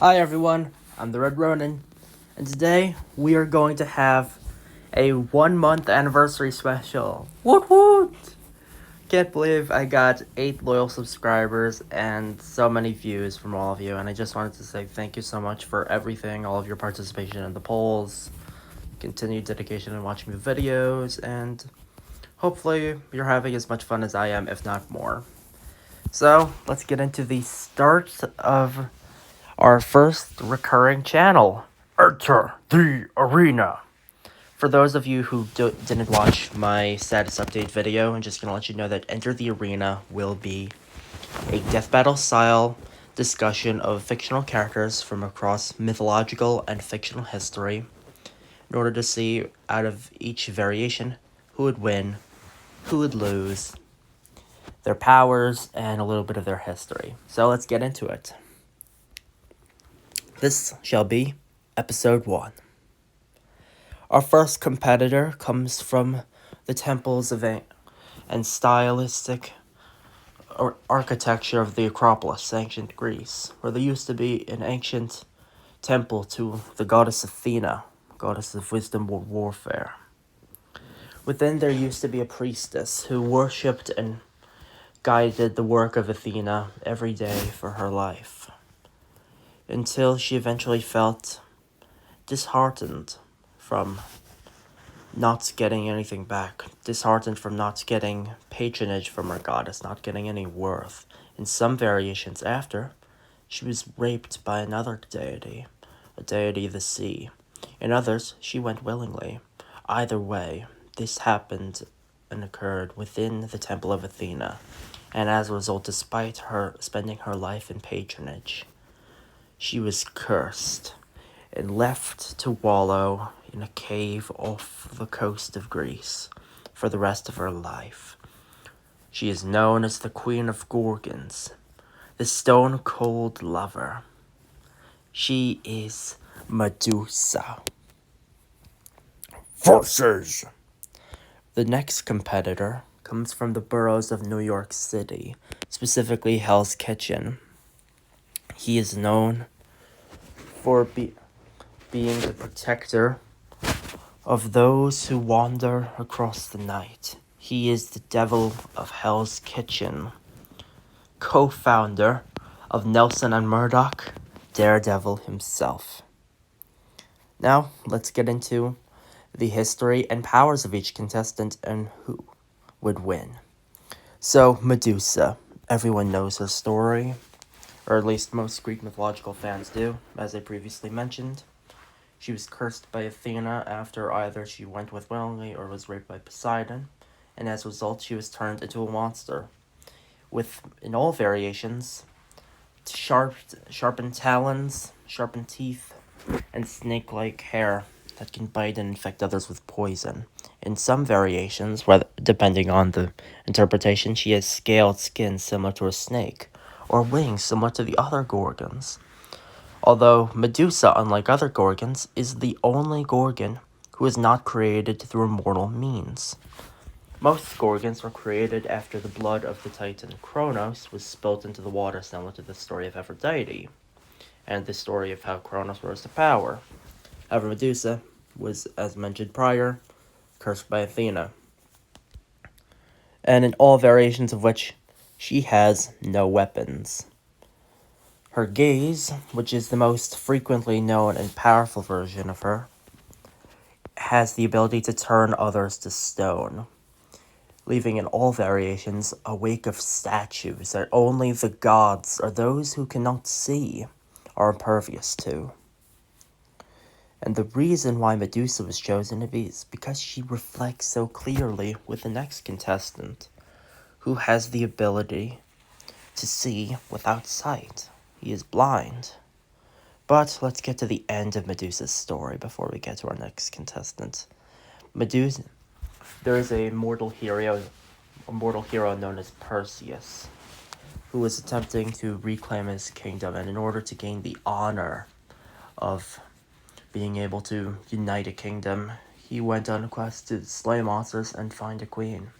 Hi everyone, I'm the Red Ronin, and today we are going to have a 1 month anniversary special. Woot woot! Can't believe I got 8 loyal subscribers and so many views from all of you, and I just wanted to say thank you so much for everything, all of your participation in the polls, continued dedication in watching the videos, and hopefully you're having as much fun as I am, if not more. So, let's get into the start of our first recurring channel, Enter the Arena. For those of you who didn't watch my status update video, I'm just going to let you know that Enter the Arena will be a death battle style discussion of fictional characters from across mythological and fictional history in order to see out of each variation who would win, who would lose, their powers, and a little bit of their history. So let's get into it. This shall be Episode 1. Our first competitor comes from the temples of and stylistic architecture of the Acropolis, ancient Greece, where there used to be an ancient temple to the goddess Athena, goddess of wisdom or warfare. Within there used to be a priestess who worshipped and guided the work of Athena every day for her life, until she eventually felt disheartened from not getting anything back, disheartened from not getting patronage from her goddess, not getting any worth. In some variations after, she was raped by another deity, a deity of the sea. In others, she went willingly. Either way, this happened and occurred within the temple of Athena, and as a result, despite her spending her life in patronage, she was cursed and left to wallow in a cave off the coast of Greece for the rest of her life. She is known as the Queen of Gorgons, the stone-cold lover. She is Medusa. Versus. The next competitor comes from the boroughs of New York City, specifically Hell's Kitchen. He is known for being the protector of those who wander across the night. He is the devil of Hell's Kitchen, co-founder of Nelson and Murdoch, Daredevil himself. Now, let's get into the history and powers of each contestant and who would win. So, Medusa. Everyone knows her story, or at least most Greek mythological fans do, as I previously mentioned. She was cursed by Athena after either she went with willingly or was raped by Poseidon, and as a result she was turned into a monster, with, in all variations, sharpened talons, sharpened teeth, and snake-like hair that can bite and infect others with poison. In some variations, depending on the interpretation, she has scaled skin similar to a snake, or wings similar to the other Gorgons. Although Medusa, unlike other Gorgons, is the only Gorgon who is not created through mortal means. Most Gorgons were created after the blood of the Titan Kronos was spilt into the water, similar to the story of Aphrodite, and the story of how Kronos rose to power. However, Medusa was, as mentioned prior, cursed by Athena, and in all variations of which she has no weapons. Her gaze, which is the most frequently known and powerful version of her, has the ability to turn others to stone, leaving in all variations a wake of statues that only the gods, or those who cannot see, are impervious to. And the reason why Medusa was chosen is because she reflects so clearly with the next contestant, who has the ability to see without sight. He is blind. But let's get to the end of Medusa's story before we get to our next contestant. Medusa, there is a mortal hero known as Perseus, who was attempting to reclaim his kingdom, and in order to gain the honor of being able to unite a kingdom, he went on a quest to slay monsters and find a queen.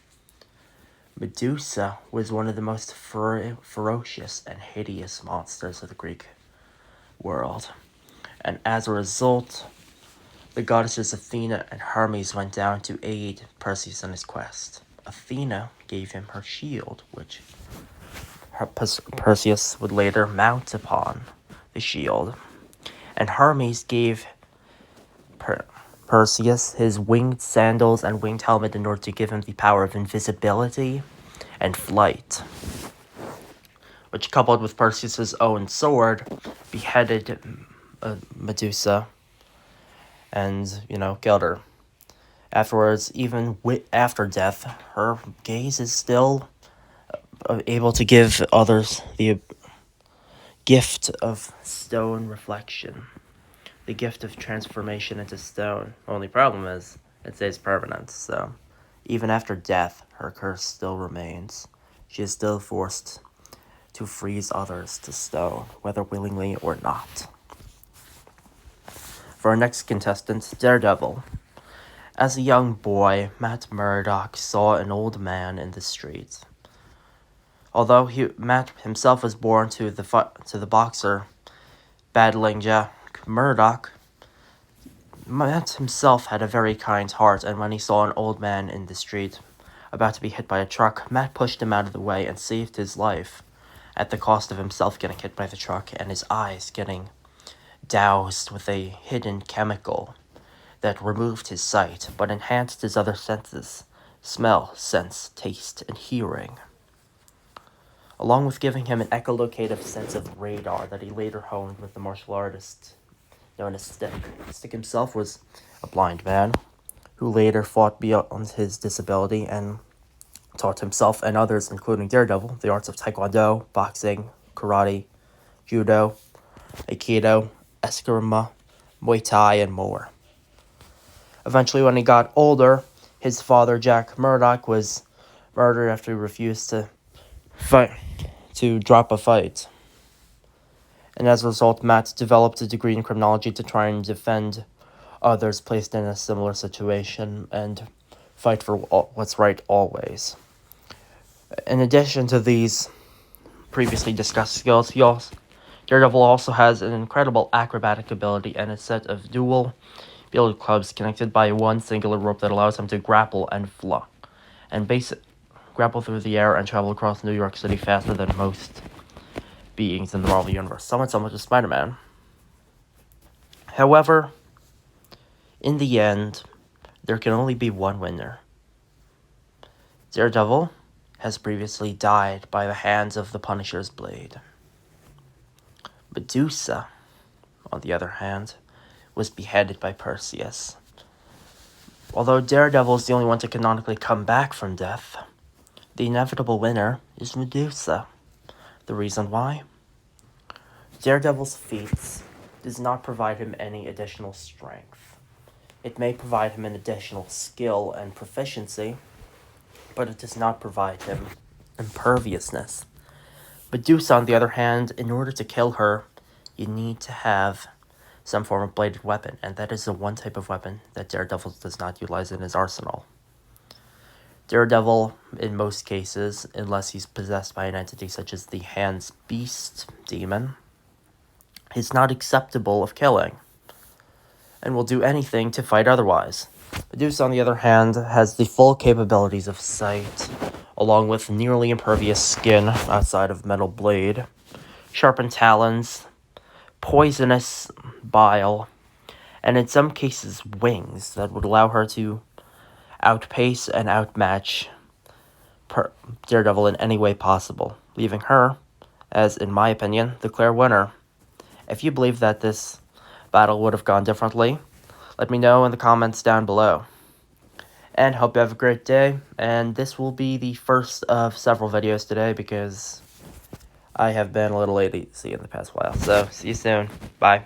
Medusa was one of the most ferocious and hideous monsters of the Greek world. And as a result, the goddesses Athena and Hermes went down to aid Perseus in his quest. Athena gave him her shield, which Perseus would later mount upon the shield. And Hermes gave Perseus his winged sandals and winged helmet in order to give him the power of invisibility and flight, which, coupled with Perseus's own sword, beheaded Medusa and, killed her. Afterwards, even after death, her gaze is still able to give others the gift of stone reflection, the gift of transformation into stone. Only problem is, it stays permanent, so even after death, her curse still remains. She is still forced to freeze others to stone, whether willingly or not. For our next contestant, Daredevil. As a young boy, Matt Murdock saw an old man in the street. Although Matt himself was born to the boxer battling Jack Murdock, Matt himself had a very kind heart, and when he saw an old man in the street about to be hit by a truck, Matt pushed him out of the way and saved his life, at the cost of himself getting hit by the truck and his eyes getting doused with a hidden chemical that removed his sight, but enhanced his other senses: smell, sense, taste, and hearing, along with giving him an echolocative sense of radar that he later honed with the martial artist known as Stick. Stick himself was a blind man who later fought beyond his disability and taught himself and others, including Daredevil, the arts of taekwondo, boxing, karate, judo, aikido, eskrima, muay thai, and more. Eventually, when he got older, his father, Jack Murdock, was murdered after he refused to drop a fight. And as a result, Matt developed a degree in criminology to try and defend others placed in a similar situation and fight for what's right always. In addition to these previously discussed skills, Daredevil also has an incredible acrobatic ability and a set of dual billiard clubs connected by one singular rope that allows him to grapple and grapple through the air and travel across New York City faster than most beings in the Marvel Universe. Somewhat similar to Spider-Man. However, in the end, there can only be one winner. Daredevil has previously died by the hands of the Punisher's blade. Medusa, on the other hand, was beheaded by Perseus. Although Daredevil is the only one to canonically come back from death, the inevitable winner is Medusa. The reason why? Daredevil's feats does not provide him any additional strength. It may provide him an additional skill and proficiency, but it does not provide him imperviousness. Medusa, on the other hand, in order to kill her, you need to have some form of bladed weapon, and that is the one type of weapon that Daredevil does not utilize in his arsenal. Daredevil, in most cases, unless he's possessed by an entity such as the Hand's Beast demon, is not acceptable of killing, and will do anything to fight otherwise. Medusa, on the other hand, has the full capabilities of sight, along with nearly impervious skin outside of metal blade, sharpened talons, poisonous bile, and in some cases wings that would allow her to outpace and outmatch Daredevil in any way possible, leaving her as, in my opinion, the clear winner. If you believe that this battle would have gone differently, let me know in the comments down below. And hope you have a great day, and this will be the first of several videos today because I have been a little lazy in the past while. So, see you soon. Bye.